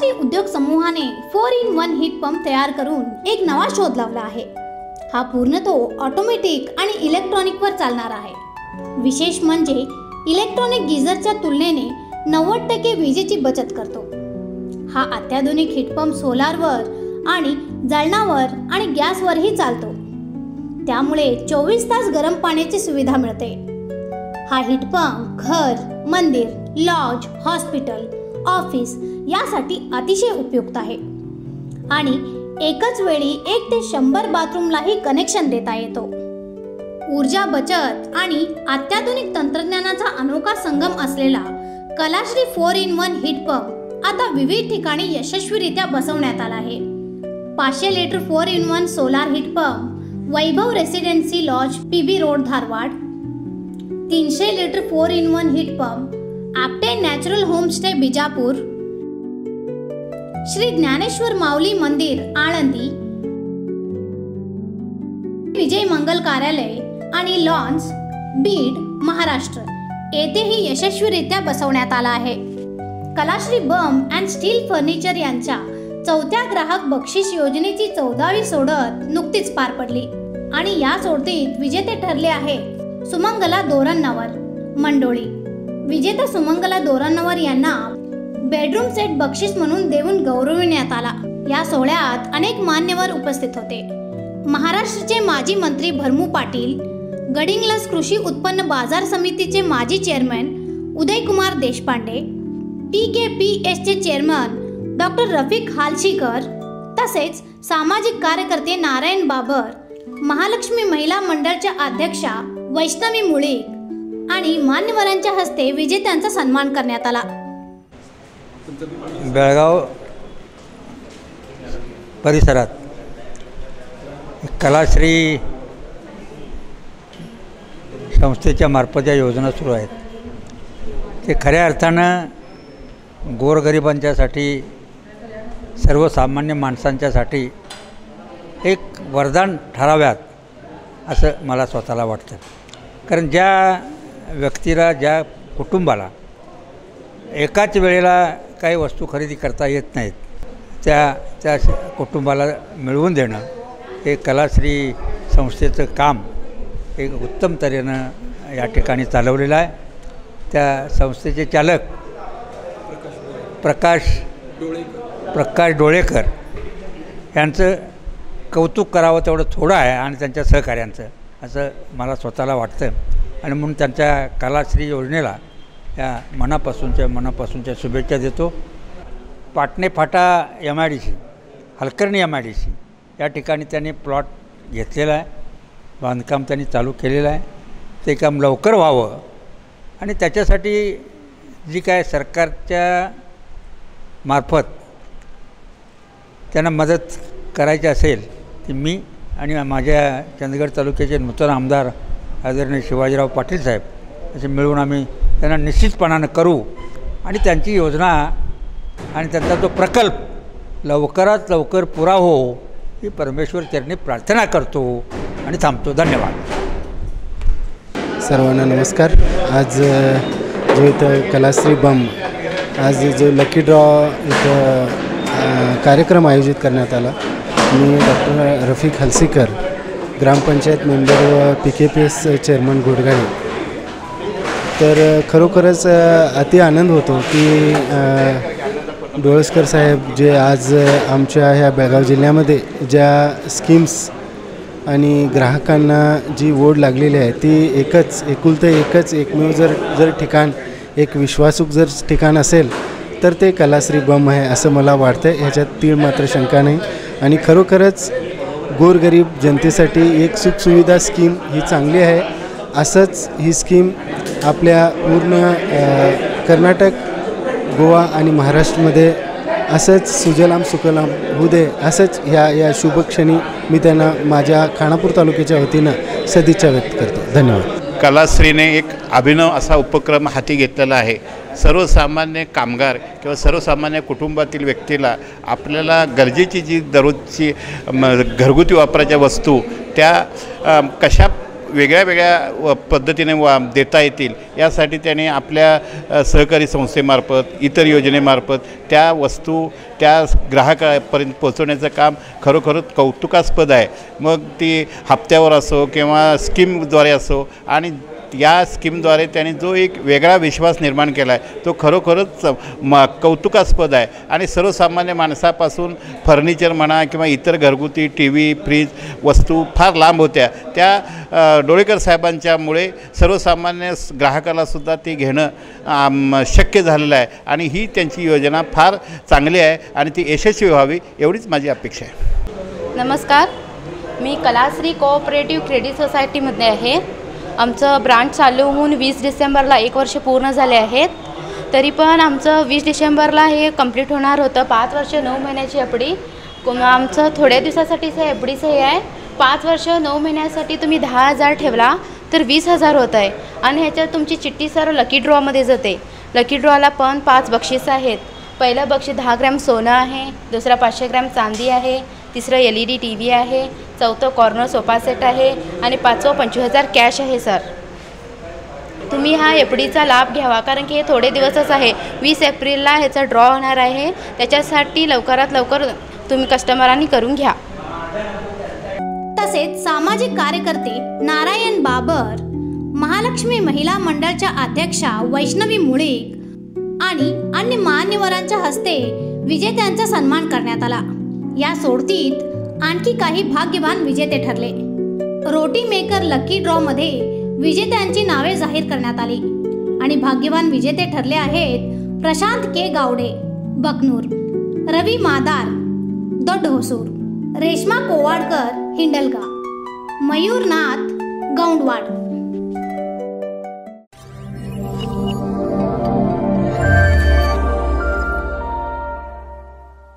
कलाश्री उद्योग समूहाने 4-in-1 heat pump तयार करून एक नवा शोध लावला आहे। हा पूर्णतः ऑटोमॅटिक आणि इलेक्ट्रॉनिकवर चालणार आहे। विशेष म्हणजे इलेक्ट्रॉनिक गीझरच्या तुलनेने 90% विजेची बचत करतो। हा अत्याधुनिक हीट पंप सोलारवर आणि जळणावर आणि गॅसवरही चालतो, त्यामुळे 24 तास गरम पाण्याची सुविधा मिळते। हा हीट पंप घर, मंदिर, लॉज, हॉस्पिटल, ऑफिस यासाठी अतिशय उपयुक्त आहे आणि एकाच वेळी 1 ते 100 बाथरूमलाही कनेक्शन देता येतो। ऊर्जा बचत आणि अत्याधुनिक तंत्रज्ञानाचा अनोखा संगम असलेला कलाश्री 4-in-1 हीट पंप आता विविध ठिकाणी यशस्वीरित्या बसवण्यात आला आहे। 500 litre 4-in-1 solar heat pump Vaibhav residency lodge, PB road, Dharwad. 300 litre 4-in-1 heat pump Apte natural homestay, Bijapur. Shri Dnyaneshwar Mauli मंदिर, आळंदी। विजय मंगल कार्यालय आणि लॉन्स, बीड, महाराष्ट्र येथेही यशस्वीरित्या बसवण्यात आला आहे। कलाश्री बंब अँड स्टील फर्निचर यांच्या 4थ्या ग्राहक बक्षीस योजनेची 14वी सोडत नुकतीच पार पडली आणि या सोडतीत विजेते ठरले आहे सुमंगला दोरन्नवर, मंडोळी। विजेता सुमंगला दोरन्नवर यांना बेडरूम सेट बक्षीस म्हणून देऊन गौरविण्यात आला। या सोहळ्यात अनेक मान्यवर उपस्थित होते। महाराष्ट्राचे माजी मंत्री भरमू पाटील, गडिंग्लज कृषी उत्पन्न बाजार समितीचे माजी चेअरमन उदयकुमार देशपांडे, PKPSचे चेअरमन डॉक्टर रफिक हालशीकर, तसेच सामाजिक कार्यकर्ते नारायण बाबर, महालक्ष्मी महिला मंडळच्या अध्यक्षा वैष्णवी मुळीक आणि मान्यवरांच्या हस्ते विजेत्यांचा सन्मान करण्यात आला। बेळगाव परिसरात कलाश्री संस्थेच्या मार्फत या योजना सुरू आहेत। ते खऱ्या अर्थानं गोरगरिबांच्यासाठी, सर्वसामान्य माणसांच्यासाठी एक वरदान ठराव्यात असं मला स्वतःला वाटतं। कारण ज्या व्यक्तीला, ज्या कुटुंबाला एकाच वेळेला काही वस्तू खरेदी करता येत नाहीत, त्या कुटुंबाला मिळवून देणं हे कलाश्री संस्थेचं काम एक उत्तम तऱ्हेनं या ठिकाणी चालवलेलं आहे। त्या संस्थेचे चालक प्रकाश डोळेकर यांचं कौतुक करावं तेवढं थोडं आहे आणि त्यांच्या सहकार्यांचं असं मला स्वतःला वाटतं आणि म्हणून त्यांच्या कलाश्री योजनेला या मनापासूनच्या शुभेच्छा देतो। पाटणे फाटा MIDC, हलकर्णी MIDC या ठिकाणी त्यांनी प्लॉट घेतलेला आहे, बांधकाम त्यांनी चालू केलेलं आहे। ते काम लवकर व्हावं आणि त्याच्यासाठी जी काय सरकारच्या मार्फत त्यांना मदत करायची असेल ती मी आणि माझ्या चंदगड तालुक्याचे नूतन आमदार आदरणीय शिवाजीराव पाटील साहेब असे मिळून आम्ही त्यांना निश्चितपणानं करू आणि त्यांची योजना आणि त्यांचा जो प्रकल्प लवकरात लवकर पुरा हो ही परमेश्वर चरणी प्रार्थना करतो आणि थांबतो। धन्यवाद। सर्वांना नमस्कार। आज जो इथं कलाश्री बंब आज जो लकी ड्रॉ इथं कार्यक्रम आयोजित करण्यात आला। मी डॉक्टर रफिक हालशीकर, ग्रामपंचायत मेंबर व PKPS चेअरमन घोडगाडी। तर खरोखरच अति आनंद होतो की डोळसकर साहेब जे आज आमच्या ह्या बेळगाव जिल्ह्यामध्ये ज्या स्कीम्स आणि ग्राहकांना जी ओढ लागलेली आहे ती एकच एकमेव जर ठिकाण, एक विश्वासूक जर ठिकाण असेल तर ते कलाश्री बंब आहे असं मला वाटतं। ह्याच्यात तीळ मात्र शंका नाही आणि खरोखरच गोरगरीब जनतेसाठी एक सुखसुविधा स्कीम ही चांगली आहे। असंच ही स्कीम आपल्या पूर्ण कर्नाटक, गोवा आणि महाराष्ट्रामध्ये असंच सुजलाम सुफलाम होऊ दे, असंच या शुभक्षणी मी त्यांना माझ्या खानापूर तालुक्याच्या वतीनं सदिच्छा व्यक्त करतो। धन्यवाद। कलाश्रीने एक अभिनव असा उपक्रम हाती घेतलेला आहे। सर्वसामान्य कामगार किंवा सर्वसामान्य कुटुंबातील व्यक्तीला आपल्याला गरजेची जी दररोजची घरगुती वापराच्या वस्तू त्या कशा वेगळ्या वेगळ्या पद्धतीने देता येतील यासाठी त्याने आपल्या सहकारी संस्थेमार्फत इतर योजनेमार्फत त्या वस्तू त्या ग्राहकापर्यंत पोहोचवण्याचं काम खरोखरच कौतुकास्पद आहे. मग ती हप्त्यावर असो किंवा स्कीमद्वारे असो, आणि या स्कीमद्वारे त्यांनी जो एक वेगळा विश्वास निर्माण केला आहे तो खरोखरच कौतुकास्पद आहे. आणि सर्वसामान्य माणसापासून फर्निचर म्हणा किंवा इतर घरगुती TV, फ्रीज वस्तू फार लांब होत्या, त्या डोळेकर साहेबांच्यामुळे सर्वसामान्य ग्राहकालासुद्धा ती घेणं शक्य झालेलं आहे. आणि ही त्यांची योजना फार चांगली आहे आणि ती यशस्वी व्हावी एवढीच माझी अपेक्षा आहे. नमस्कार, मी कलाश्री कोऑपरेटिव्ह क्रेडिट सोसायटीमध्ये आहे. आमचं ब्रांच चालू होऊन 20 डिसेंबरला 1 वर्ष पूर्ण झाले आहेत. तरी पण आमचं 20 डिसेंबरला हे कंप्लीट होणार होतं. 5 वर्ष 9 महिन्याची एफडी. आमचं थोड्या दिवसासाठीच हे एफडीचं हे आहे. 5 वर्ष 9 महिन्यासाठी तुम्ही 10,000 ठेवला तर 20,000 होत आहे. आणि ह्याच्यात तुमची चिठ्ठी सर लकी ड्रॉमध्ये जाते. लकी ड्रॉला पण 5 बक्षीस आहेत. पहिलं बक्षीस 10 ग्रॅम सोनं आहे, दुसरा 500 ग्रॅम चांदी आहे, तिसरं LED TV आहे, चौथं कॉर्नर सोफा सेट आहे आणि 5वं 25,000 कॅश आहे. सर तुम्ही हा एफडीचा लाभ घ्यावा, कारण की हे थोडे दिवसच आहे. 20 एप्रिलला ह्याचा ड्रॉ होणार आहे. त्याच्यासाठी लवकरात लवकर तुम्ही कस्टमरांनी करून घ्या. तसेच सामाजिक कार्यकर्ते नारायण बाबर, महालक्ष्मी महिला मंडळच्या अध्यक्षा वैष्णवी मुळीक आणि अन्य मान्यवरांच्या हस्ते विजेत्यांचा सन्मान करण्यात आला. या सोडतीत आणखी काही भाग्यवान विजेते ठरले. रोटी मेकर लकी ड्रॉमध्ये विजेत्यांची नावे जाहीर करण्यात आली आणि भाग्यवान विजेते ठरले आहेत प्रशांत के गावडे बकनूर, रवी मादार दोढोसूर, रेश्मा कोवाडकर हिंडलगा, मयूरनाथ गौंडवाड.